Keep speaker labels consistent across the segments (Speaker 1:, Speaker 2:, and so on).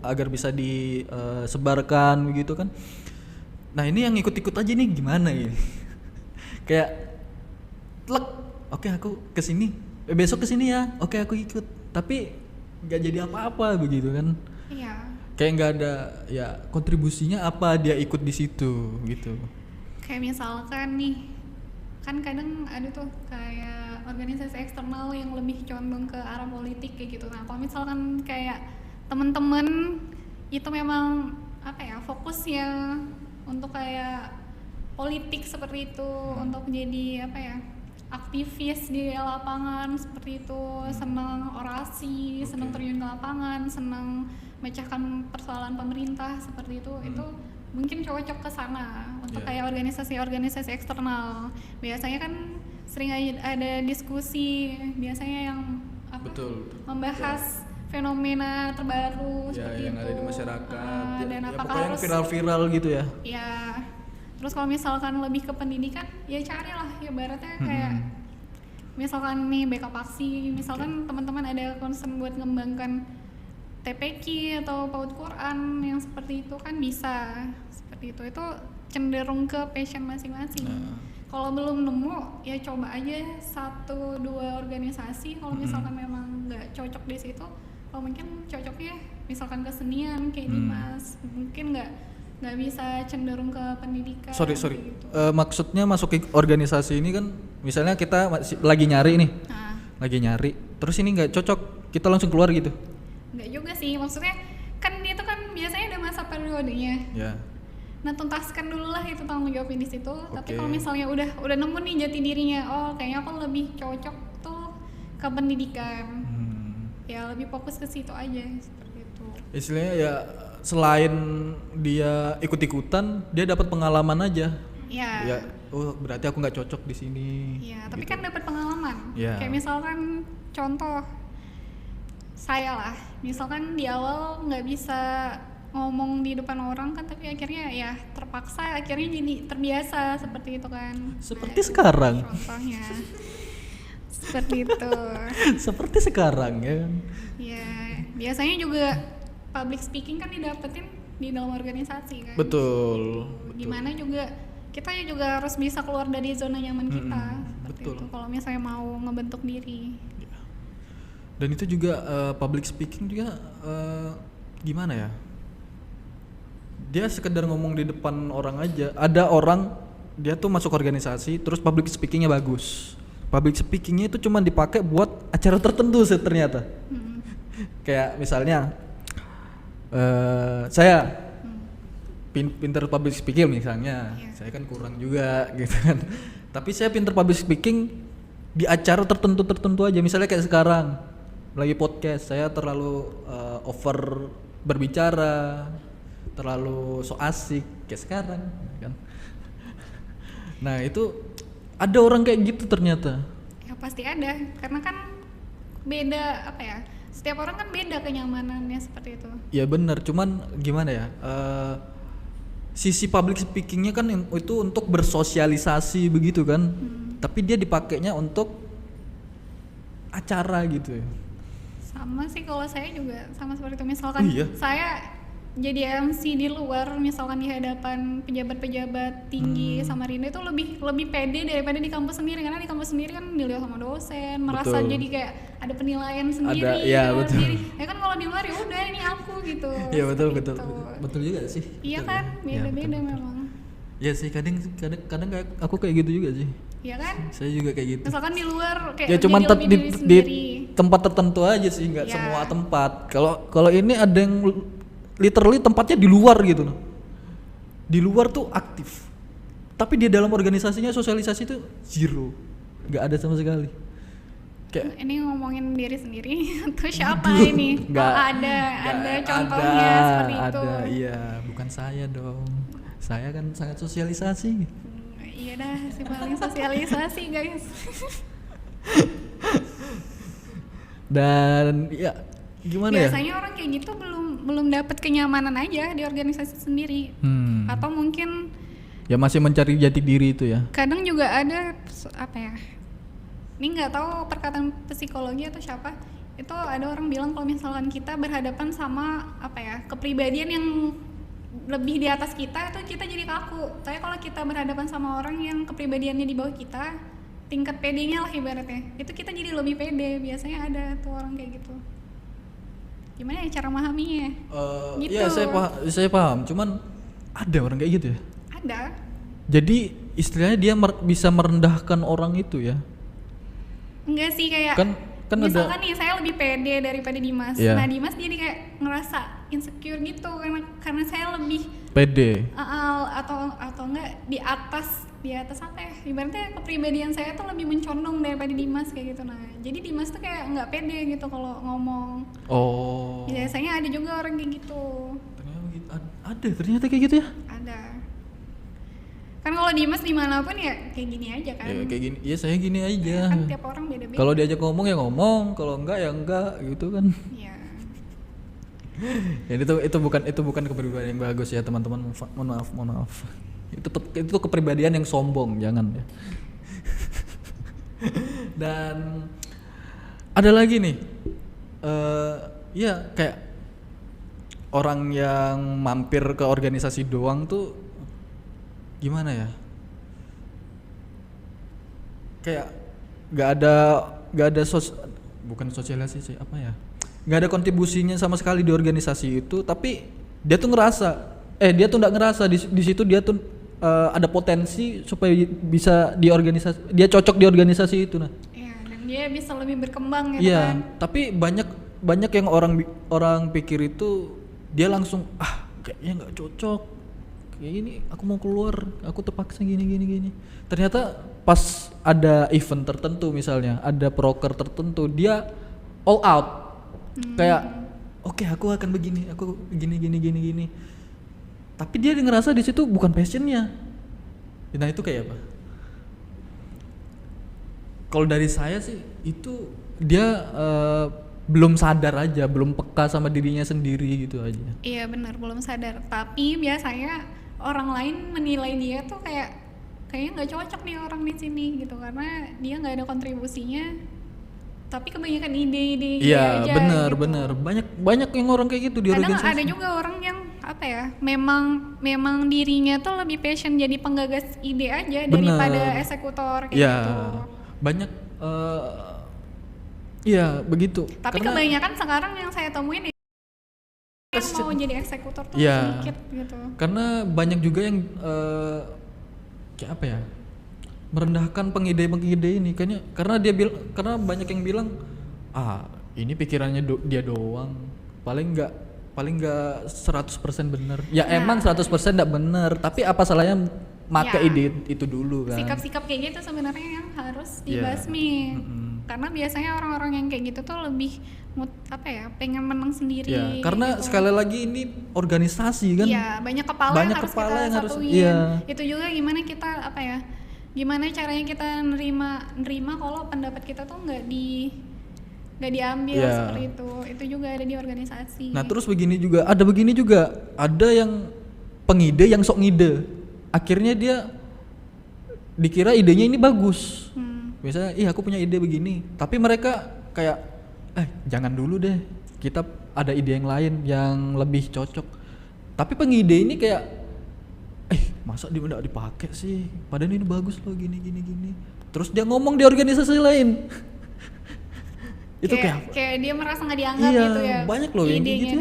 Speaker 1: agar bisa disebarkan begitu kan. Nah ini yang ikut-ikut aja nih gimana ini? Kayak tlek, oke aku kesini, besok kesini ya, oke aku ikut. Tapi nggak jadi apa-apa begitu kan?
Speaker 2: Iya.
Speaker 1: Kayak nggak ada ya kontribusinya apa dia ikut di situ gitu.
Speaker 2: Kayak misalkan nih, kan kadang ada tuh kayak organisasi eksternal yang lebih condong ke arah politik kayak gitu. Nah kalau misalkan kayak temen-temen itu memang apa ya fokusnya untuk kayak politik seperti itu, untuk jadi apa ya aktivis di lapangan seperti itu, senang orasi, senang terjun ke lapangan, senang memecahkan persoalan pemerintah seperti itu mungkin cocok ke sana untuk kayak organisasi-organisasi eksternal. Biasanya kan sering ada diskusi biasanya yang apa,
Speaker 1: Betul.
Speaker 2: membahas fenomena terbaru seperti
Speaker 1: yang
Speaker 2: itu
Speaker 1: ada di masyarakat.
Speaker 2: dan
Speaker 1: Ya,
Speaker 2: apakah
Speaker 1: pokoknya
Speaker 2: harus
Speaker 1: viral-viral gitu ya.
Speaker 2: ya. Terus kalau misalkan lebih ke pendidikan ya carilah ya baratnya kayak misalkan nih backup aksi, misalkan teman-teman ada concern buat ngembangkan TPQ atau PAUD Quran yang seperti itu kan bisa seperti itu cenderung ke passion masing-masing. Kalau belum nemu ya coba aja 1-2 organisasi. Kalau misalkan memang nggak cocok di situ, kalau mungkin cocoknya misalkan kesenian kayak Dimas, mungkin nggak bisa cenderung ke pendidikan.
Speaker 1: Sorry.
Speaker 2: Gitu.
Speaker 1: Maksudnya masuk ke organisasi ini kan, misalnya kita lagi nyari nih, lagi nyari, terus ini nggak cocok, kita langsung keluar gitu?
Speaker 2: Nggak juga sih, maksudnya kan itu kan biasanya ada masa periodenya.
Speaker 1: Ya.
Speaker 2: Nah tuntaskan dulu lah itu tanggung jawabnya di situ. Tapi kalau misalnya udah nemu nih jati dirinya, oh kayaknya aku lebih cocok tuh ke pendidikan. Ya lebih fokus ke situ aja seperti itu.
Speaker 1: Istilahnya ya selain dia ikut-ikutan, dia dapat pengalaman aja.
Speaker 2: Iya.
Speaker 1: Ya, oh berarti aku nggak cocok di sini.
Speaker 2: Iya, tapi
Speaker 1: gitu.
Speaker 2: kan dapat pengalaman.
Speaker 1: Ya.
Speaker 2: Kayak misalkan contoh saya lah, misalkan di awal nggak bisa ngomong di depan orang kan, tapi akhirnya ya terpaksa akhirnya jadi terbiasa seperti itu kan.
Speaker 1: Seperti sekarang.
Speaker 2: Contohnya seperti itu.
Speaker 1: Seperti sekarang ya kan.
Speaker 2: Ya, biasanya juga public speaking kan didapetin di dalam organisasi kan.
Speaker 1: Betul.
Speaker 2: Gimana juga kita juga harus bisa keluar dari zona nyaman kita. Seperti
Speaker 1: betul.
Speaker 2: itu kalau misalnya mau ngebentuk diri.
Speaker 1: Dan itu juga public speaking juga gimana ya? Dia sekedar ngomong di depan orang aja. Ada orang dia tuh masuk organisasi terus public speakingnya bagus. Public speakingnya itu cuma dipakai buat acara tertentu ternyata. Kayak misalnya saya pinter public speaking misalnya, saya kan kurang juga gitu kan. Tapi saya pinter public speaking di acara tertentu aja. Misalnya kayak sekarang lagi podcast, saya terlalu over berbicara, terlalu so asik kayak sekarang kan. Nah itu ada orang kayak gitu ternyata.
Speaker 2: Ya pasti ada, karena kan beda apa ya, setiap orang kan beda kenyamanannya seperti itu.
Speaker 1: Ya benar, cuman gimana ya, sisi public speakingnya kan itu untuk bersosialisasi begitu kan, tapi dia dipakainya untuk acara gitu ya.
Speaker 2: Sama sih kalau saya juga sama seperti itu. Misalkan saya jadi MC di luar, misalkan di hadapan pejabat-pejabat tinggi Samarinda itu lebih pede daripada di kampus sendiri, karena di kampus sendiri kan dilihat sama dosen, merasa jadi kayak ada penilaian sendiri.
Speaker 1: Betul.
Speaker 2: Jadi, ya kan kalau di luar ya udah ini aku gitu.
Speaker 1: Iya betul juga sih.
Speaker 2: Iya kan, beda-beda memang.
Speaker 1: Ya sih kadang kayak aku kayak gitu juga sih.
Speaker 2: Iya kan?
Speaker 1: Saya juga kayak gitu.
Speaker 2: Misalkan di luar kayak
Speaker 1: ya cuman di tempat tertentu aja sih, nggak
Speaker 2: Ya.
Speaker 1: semua tempat. Kalau ini ada yang literally tempatnya di luar gitu loh. Di luar tuh aktif. Tapi di dalam organisasinya sosialisasi tuh zero. Nggak ada sama sekali. Kayak
Speaker 2: ini ngomongin diri sendiri atau siapa ini?
Speaker 1: Nggak,
Speaker 2: ada contohnya seperti itu.
Speaker 1: Ada, iya, bukan saya dong. Saya kan sangat sosialisasi.
Speaker 2: Iya dah, si paling sosialisasi guys.
Speaker 1: Dan ya gimana
Speaker 2: biasanya orang kayak gitu belum dapat kenyamanan aja di organisasi sendiri. Atau mungkin
Speaker 1: ya masih mencari jati diri itu ya.
Speaker 2: Kadang juga ada apa ya, ini nggak tahu perkataan psikologi atau siapa, itu ada orang bilang kalau misalkan kita berhadapan sama apa ya, kepribadian yang lebih di atas kita, itu kita jadi kaku. Tapi kalau kita berhadapan sama orang yang kepribadiannya di bawah kita, tingkat PD-nya lah ibaratnya, itu kita jadi lebih pede. Biasanya ada tuh orang kayak gitu. Gimana ya cara memahaminya? Gitu.
Speaker 1: Iya, saya paham. Cuman ada orang kayak gitu ya.
Speaker 2: Ada.
Speaker 1: Jadi istilahnya dia bisa merendahkan orang itu ya.
Speaker 2: Enggak sih, kayak
Speaker 1: Kan
Speaker 2: misalkan
Speaker 1: ada.
Speaker 2: nih saya lebih pede daripada Dimas.
Speaker 1: Iya.
Speaker 2: Nah Dimas jadi kayak ngerasa insecure gitu karena saya lebih
Speaker 1: PD.
Speaker 2: atau enggak di atas apa ya, ibaratnya kepribadian saya tuh lebih mencondong daripada Dimas kayak gitu. Nah jadi Dimas tuh kayak nggak pede gitu kalau ngomong.
Speaker 1: Oh.
Speaker 2: Biasanya ada juga orang kayak gitu.
Speaker 1: Ternyata kayak gitu ya.
Speaker 2: Ada. Kan kalau Dimas dimanapun ya kayak gini aja kan.
Speaker 1: Ya kayak gini. Iya, saya gini aja.
Speaker 2: Kan tiap orang beda-beda.
Speaker 1: Kalau diajak ngomong ya ngomong, kalau enggak ya enggak gitu kan.
Speaker 2: Iya.
Speaker 1: Ya itu bukan kepribadian yang bagus ya, teman-teman. Mohon maaf. Itu kepribadian yang sombong, jangan ya. Dan ada lagi nih. Ya kayak orang yang mampir ke organisasi doang tuh gimana ya? Kayak nggak ada bukan sosialisasi sih, apa ya? Nggak ada kontribusinya sama sekali di organisasi itu, tapi dia tuh nggak ngerasa di situ dia tuh ada potensi supaya bisa di organisasi, dia cocok di organisasi itu. Nah,
Speaker 2: Iya, dan dia bisa lebih berkembang gitu
Speaker 1: iya,
Speaker 2: kan.
Speaker 1: tapi banyak yang orang pikir itu dia langsung kayaknya nggak cocok, kayak gini aku mau keluar, aku terpaksa gini. Ternyata pas ada event tertentu, misalnya ada proker tertentu, dia all out. Kayak oke, aku akan begini, aku gini. Tapi dia ngerasa di situ bukan passionnya. Nah itu kayak apa? Kalau dari saya sih itu dia belum sadar aja, belum peka sama dirinya sendiri gitu aja.
Speaker 2: Iya benar, belum sadar. Tapi biasanya orang lain menilai dia tuh kayaknya nggak cocok nih orang di sini gitu, karena dia nggak ada kontribusinya. Tapi kebanyakan ide-ide
Speaker 1: Iya,
Speaker 2: aja
Speaker 1: benar.
Speaker 2: gitu.
Speaker 1: Banyak yang orang kayak gitu di
Speaker 2: Kadang
Speaker 1: organisasi.
Speaker 2: ada juga orang yang apa ya, memang dirinya tuh lebih passion jadi penggagas ide aja daripada eksekutor kayak
Speaker 1: Iya,
Speaker 2: gitu.
Speaker 1: banyak. Iya begitu.
Speaker 2: Tapi kebanyakan sekarang yang saya temuin yang mau jadi eksekutor tuh
Speaker 1: Iya.
Speaker 2: sedikit gitu.
Speaker 1: Karena banyak juga yang kayak apa ya, merendahkan pengide ini kayaknya, karena banyak yang bilang ini pikirannya dia doang, paling nggak 100% benar. Ya emang 100% enggak benar, tapi apa salahnya make ide itu dulu kan.
Speaker 2: Sikap-sikap kayak gitu sebenarnya yang harus dibasmi. Karena biasanya orang-orang yang kayak gitu tuh lebih pengen menang sendiri.
Speaker 1: Ya, karena
Speaker 2: gitu.
Speaker 1: sekali lagi ini organisasi kan.
Speaker 2: Iya, banyak kepala yang harus kita satuin.
Speaker 1: Iya.
Speaker 2: Itu juga gimana kita gimana caranya kita nerima kalau pendapat kita tuh nggak diambil seperti itu. Itu juga ada di organisasi.
Speaker 1: Nah, terus begini juga, ada yang pengide yang sok ngide. Akhirnya dia dikira idenya ini bagus. Misalnya, aku punya ide begini, tapi mereka kayak jangan dulu deh, kita ada ide yang lain yang lebih cocok. Tapi pengide ini kayak masa dia nggak dipakai sih, padahal ini bagus loh gini. Terus dia ngomong di organisasi lain. Itu
Speaker 2: kayak dia merasa nggak dianggap
Speaker 1: iya,
Speaker 2: gitu ya.
Speaker 1: Banyak loh yang kayak gitu.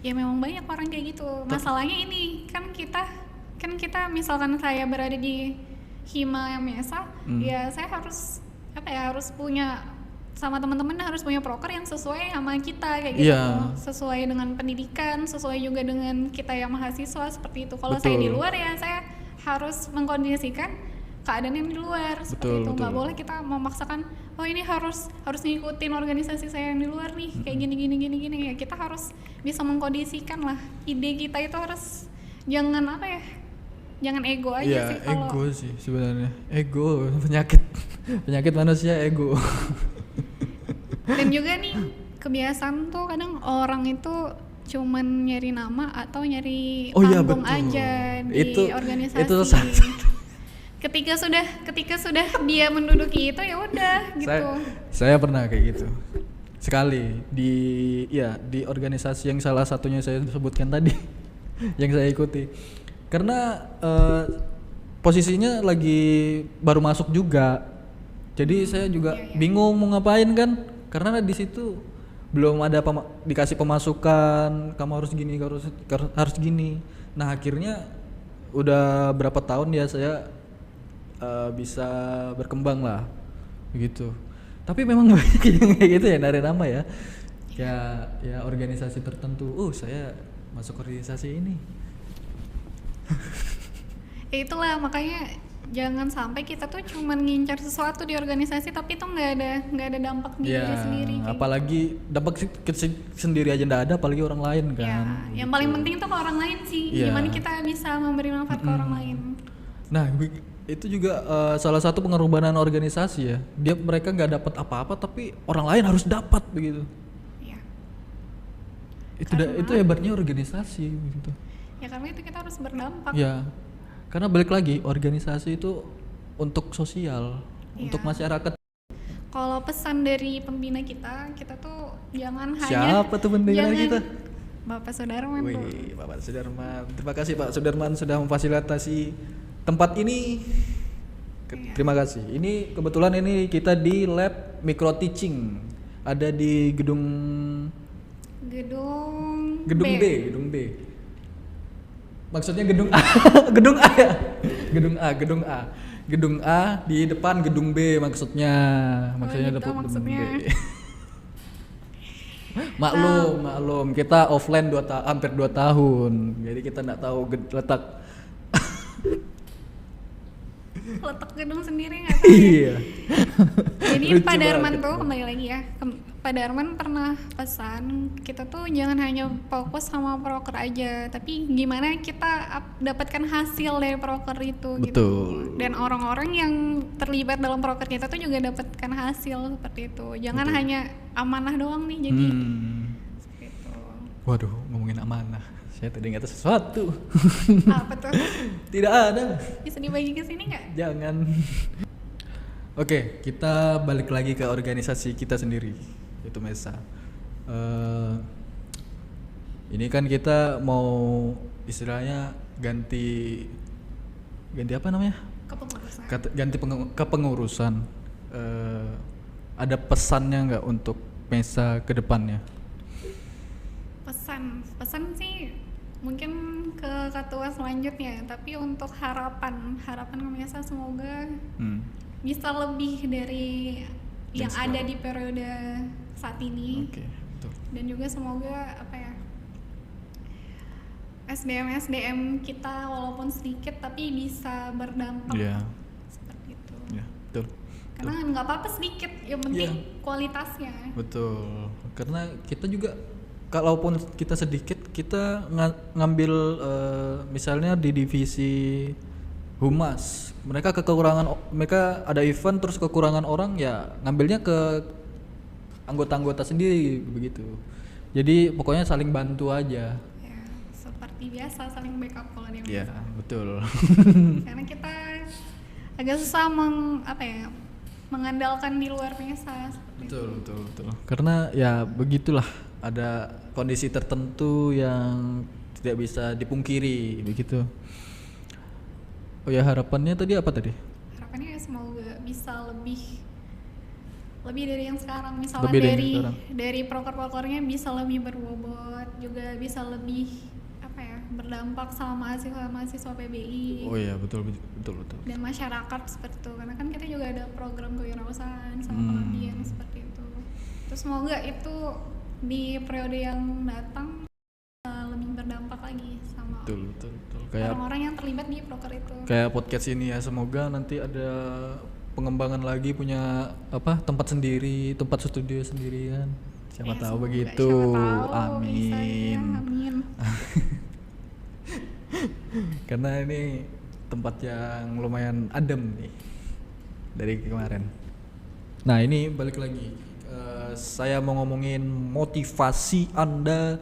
Speaker 2: Ya memang banyak orang kayak gitu. Masalahnya ini kan kita misalkan saya berada di Hima Mesa, ya saya harus harus punya sama teman-teman, harus punya proker yang sesuai sama kita kayak gitu. Sesuai dengan pendidikan, sesuai juga dengan kita yang mahasiswa seperti itu. Kalau saya di luar ya saya harus mengkondisikan keadaan yang di luar seperti itu. Nggak boleh kita memaksakan ini harus ngikutin organisasi saya yang di luar nih kayak gini ya. Kita harus bisa mengkondisikan lah ide kita itu, harus jangan ego aja sih. Kalau
Speaker 1: ego sih sebenarnya, ego penyakit manusia, ego.
Speaker 2: Dan juga nih kebiasaan tuh kadang orang itu cuman nyari nama atau nyari panggung aja di organisasi. Itu ketika sudah dia menduduki itu ya udah gitu.
Speaker 1: Saya pernah kayak gitu. sekali di organisasi yang salah satunya saya sebutkan tadi yang saya ikuti. Karena posisinya lagi baru masuk juga. Jadi saya juga bingung mau ngapain kan, karena di situ belum ada dikasih pemasukan, kamu harus gini, harus gini. Nah, akhirnya udah berapa tahun ya saya bisa berkembang lah begitu. Tapi memang banyak yang kayak gitu ya, dari nama ya. Ya organisasi tertentu. Saya masuk organisasi ini.
Speaker 2: Ya itulah makanya jangan sampai kita tuh cuman ngincar sesuatu di organisasi tapi itu nggak ada dampak di diri sendiri.
Speaker 1: Apalagi dampak sendiri aja nggak ada, apalagi orang lain kan.
Speaker 2: Ya, yang paling penting tuh ke orang lain sih. Gimana kita bisa memberi manfaat ke orang lain.
Speaker 1: Nah, itu juga salah satu pengorbanan organisasi ya. Mereka nggak dapat apa-apa tapi orang lain harus dapat begitu.
Speaker 2: Iya.
Speaker 1: Itu hebatnya organisasi gitu.
Speaker 2: Ya karena itu kita harus berdampak.
Speaker 1: Ya. Karena balik lagi, organisasi itu untuk sosial, untuk masyarakat.
Speaker 2: Kalau pesan dari pembina kita tuh jangan
Speaker 1: Siapa tuh pembina kita?
Speaker 2: Bapak Sudarman.
Speaker 1: Wih, Bapak Sudarman. Terima kasih Pak Sudarman sudah memfasilitasi tempat ini. Terima kasih. Ini kebetulan ini kita di lab micro teaching. Ada di gedung B. Maksudnya gedung A. Gedung A di depan gedung B maksudnya. Maksudnya
Speaker 2: gitu
Speaker 1: depan
Speaker 2: maksudnya.
Speaker 1: gedung B. Maklum, kita offline hampir 2 tahun. Jadi kita enggak tahu letak
Speaker 2: gedung sendiri nggak tahu.
Speaker 1: Iya.
Speaker 2: Jadi Pak Darman tuh kembali lagi ya. Pak Darman pernah pesan kita tuh jangan hanya fokus sama proker aja, tapi gimana kita dapatkan hasil dari proker itu.
Speaker 1: Betul.
Speaker 2: Gitu. Dan orang-orang yang terlibat dalam proker kita tuh juga dapatkan hasil seperti itu. Jangan hanya amanah doang nih jadi. Seperti itu.
Speaker 1: Waduh, ngomongin amanah. Saya tadi ingat sesuatu.
Speaker 2: Apa tuh?
Speaker 1: Tidak ada.
Speaker 2: Bisa dibagi ke sini nggak?
Speaker 1: Jangan. Oke, kita balik lagi ke organisasi kita sendiri, yaitu MESA. Ini kan kita mau istilahnya ganti apa namanya?
Speaker 2: Kepengurusan.
Speaker 1: Ganti kepengurusan. Ada pesannya nggak untuk MESA ke depannya?
Speaker 2: Pesan sih mungkin ke ketua selanjutnya, tapi untuk harapan ke MESA semoga bisa lebih dari yang ada di periode saat ini.
Speaker 1: Oke, betul.
Speaker 2: Dan juga semoga SDM kita walaupun sedikit tapi bisa berdampak. Seperti itu.
Speaker 1: Iya, betul.
Speaker 2: Karena nggak apa-apa sedikit, yang penting kualitasnya.
Speaker 1: Betul. Karena kita juga kalaupun kita sedikit, kita ngambil misalnya di divisi humas, mereka ada event terus kekurangan orang, ya ngambilnya ke anggota-anggota sendiri begitu. Jadi pokoknya saling bantu aja.
Speaker 2: Ya, seperti biasa saling backup kalau di
Speaker 1: Iya, betul.
Speaker 2: Karena kita agak susah mengandalkan di luar MESA.
Speaker 1: Betul. Karena ya begitulah, ada kondisi tertentu yang tidak bisa dipungkiri begitu. Oh ya, harapannya tadi apa tadi?
Speaker 2: Harapannya semoga bisa lebih dari yang sekarang, misalnya dari proker-prokernya bisa lebih berbobot, juga bisa lebih berdampak sama mahasiswa PBI.
Speaker 1: Oh iya, betul.
Speaker 2: Dan masyarakat seperti itu, karena kan kita juga ada program kewirausahaan sama pengabdian seperti itu. Terus semoga itu di periode yang datang lebih berdampak lagi sama
Speaker 1: betul.
Speaker 2: Kayak orang-orang yang terlibat di proker itu.
Speaker 1: Kayak podcast ini ya, semoga nanti ada pengembangan lagi, punya tempat sendiri, tempat studio sendirian. Siapa tahu begitu. Amin.
Speaker 2: Amin.
Speaker 1: Karena ini tempat yang lumayan adem nih dari kemarin. Nah, ini balik lagi. Saya mau ngomongin motivasi Anda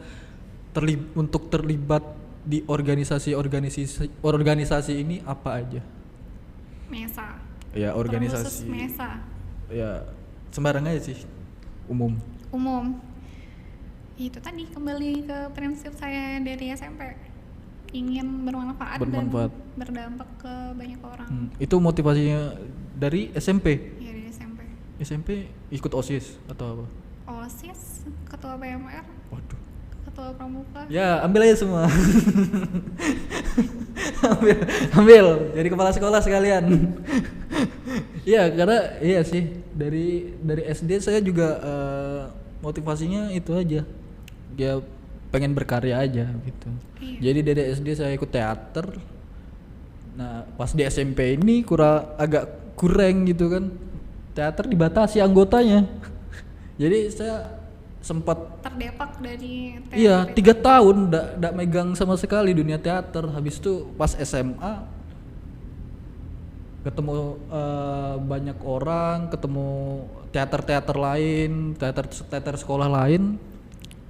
Speaker 1: untuk terlibat di organisasi ini apa aja?
Speaker 2: MESA.
Speaker 1: Ya, organisasi.
Speaker 2: Terkhusus MESA.
Speaker 1: Ya, sembarang aja sih, umum.
Speaker 2: umum. Itu tadi kembali ke prinsip saya dari SMP, ingin bermanfaat dan berdampak ke banyak orang.
Speaker 1: Itu motivasinya dari SMP?
Speaker 2: Ya dari SMP.
Speaker 1: SMP ikut OSIS atau apa?
Speaker 2: OSIS, ketua PMR,
Speaker 1: Waduh.
Speaker 2: ketua pramuka.
Speaker 1: Ya ambil aja semua. ambil jadi kepala sekolah sekalian. Iya karena iya sih dari SD saya juga motivasinya itu aja, dia pengen berkarya aja gitu.
Speaker 2: Iya.
Speaker 1: Jadi dari SD saya ikut teater. Nah pas di SMP ini agak kurang gitu kan, teater dibatasi anggotanya. Jadi saya sempat
Speaker 2: terdepak dari teater.
Speaker 1: Iya 3 tahun ndak megang sama sekali dunia teater. Habis itu pas SMA ketemu banyak orang, ketemu teater lain, teater sekolah lain,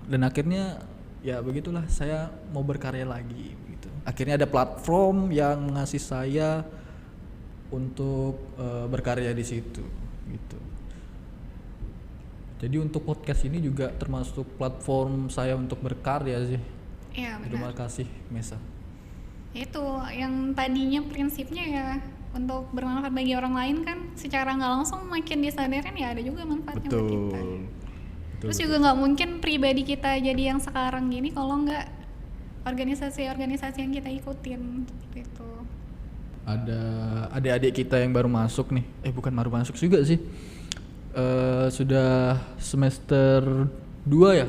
Speaker 1: dan akhirnya ya begitulah saya mau berkarya lagi gitu. Akhirnya ada platform yang ngasih saya untuk berkarya di situ gitu. Jadi untuk podcast ini juga termasuk platform saya untuk berkarya sih.
Speaker 2: Iya benar.
Speaker 1: Terima kasih Mesa.
Speaker 2: Itu yang tadinya prinsipnya ya untuk bermanfaat bagi orang lain kan, secara nggak langsung makin disadarin ya ada juga manfaatnya buat kita. Terus juga nggak mungkin pribadi kita jadi yang sekarang gini kalau nggak organisasi-organisasi yang kita ikutin seperti itu.
Speaker 1: Ada adik-adik kita yang baru masuk nih, bukan baru masuk juga sih, sudah semester 2 ya,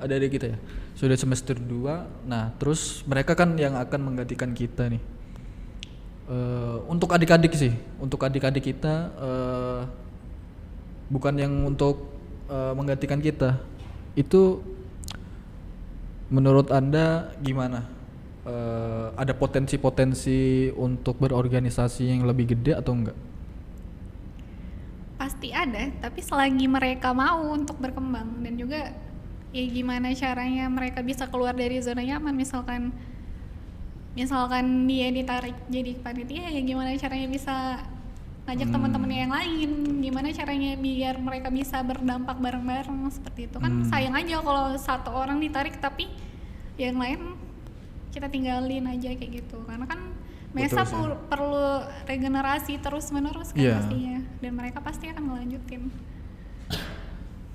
Speaker 1: ada adik kita ya, sudah semester 2. Nah terus mereka kan yang akan menggantikan kita nih. Untuk adik-adik sih, untuk adik-adik kita bukan yang untuk menggantikan kita. Itu menurut Anda gimana? Ada potensi-potensi untuk berorganisasi yang lebih gede atau enggak?
Speaker 2: Pasti ada, tapi selagi mereka mau untuk berkembang, dan juga ya gimana caranya mereka bisa keluar dari zona nyaman. Misalkan dia ditarik jadi panitia, ya gimana caranya bisa ngajak teman-temannya yang lain, gimana caranya biar mereka bisa berdampak bareng-bareng seperti itu kan. Sayang aja kalau satu orang ditarik tapi yang lain kita tinggalin aja kayak gitu, karena kan Mesa perlu regenerasi terus-menerus kan pastinya, dan mereka pasti akan melanjutin.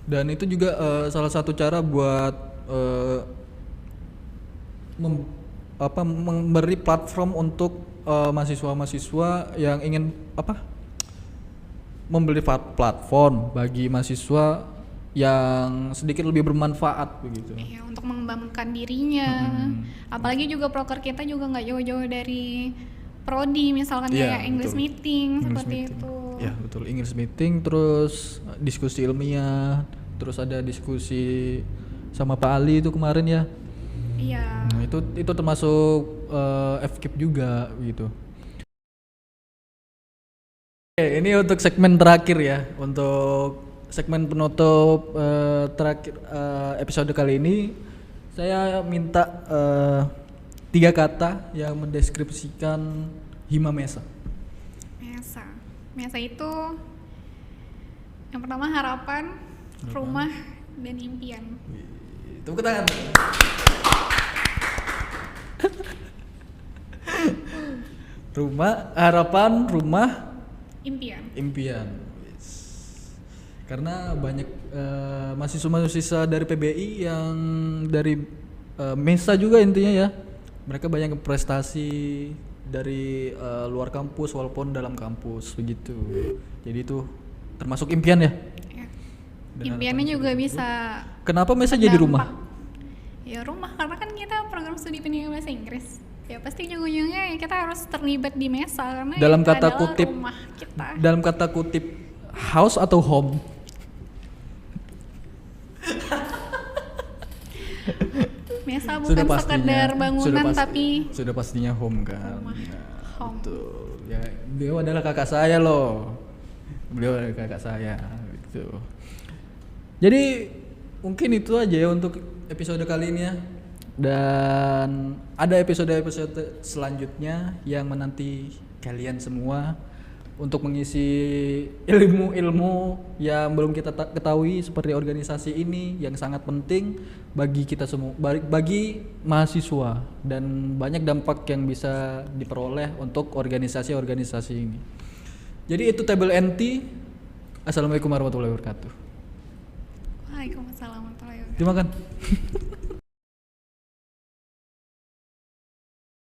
Speaker 1: Dan itu juga salah satu cara buat memberi platform untuk mahasiswa-mahasiswa yang ingin memberi platform bagi mahasiswa yang sedikit lebih bermanfaat begitu.
Speaker 2: Iya, untuk mengembangkan dirinya. Apalagi juga proker kita juga nggak jauh-jauh dari prodi, misalkan kayak English meeting seperti itu.
Speaker 1: Ya betul, English meeting, terus diskusi ilmiah, terus ada diskusi sama Pak Ali itu kemarin ya.
Speaker 2: Iya.
Speaker 1: Nah, itu termasuk FKIP juga gitu. Oke, ini untuk segmen terakhir ya, untuk segmen penutup terakhir episode kali ini, saya minta 3 kata yang mendeskripsikan Hima Mesa.
Speaker 2: Mesa itu yang pertama harapan, rumah, dan impian.
Speaker 1: Tepuk tangan. Harapan, rumah, impian. Karena banyak mahasiswa-mahasiswa dari PBI yang dari Mesa juga intinya ya, mereka banyak prestasi dari luar kampus walaupun dalam kampus begitu. Jadi itu termasuk impian ya.
Speaker 2: Impiannya juga bisa.
Speaker 1: Kenapa Mesa jadi rumah?
Speaker 2: Ya rumah karena kan kita program studi pendidikan bahasa Inggris. Ya pasti ujung-ujungnya ya kita harus terlibat di Mesa karena
Speaker 1: dalam
Speaker 2: itu
Speaker 1: kata
Speaker 2: adalah
Speaker 1: kutip
Speaker 2: rumah kita.
Speaker 1: Dalam kata kutip house atau home?
Speaker 2: Mesa bukan sekedar bangunan tapi
Speaker 1: sudah pastinya home kan.
Speaker 2: Rumah. Home.
Speaker 1: Betul. Ya, beliau adalah kakak saya loh. Beliau adalah kakak saya gitu. Jadi mungkin itu aja ya untuk episode kali ini ya. Dan ada episode-episode selanjutnya yang menanti kalian semua untuk mengisi ilmu-ilmu yang belum kita ketahui seperti organisasi ini yang sangat penting bagi kita semua, bagi mahasiswa, dan banyak dampak yang bisa diperoleh untuk organisasi-organisasi ini. Jadi itu Table NT. Assalamualaikum warahmatullahi wabarakatuh.
Speaker 2: Waalaikumsalam warahmatullahi wabarakatuh.
Speaker 1: Dimakan.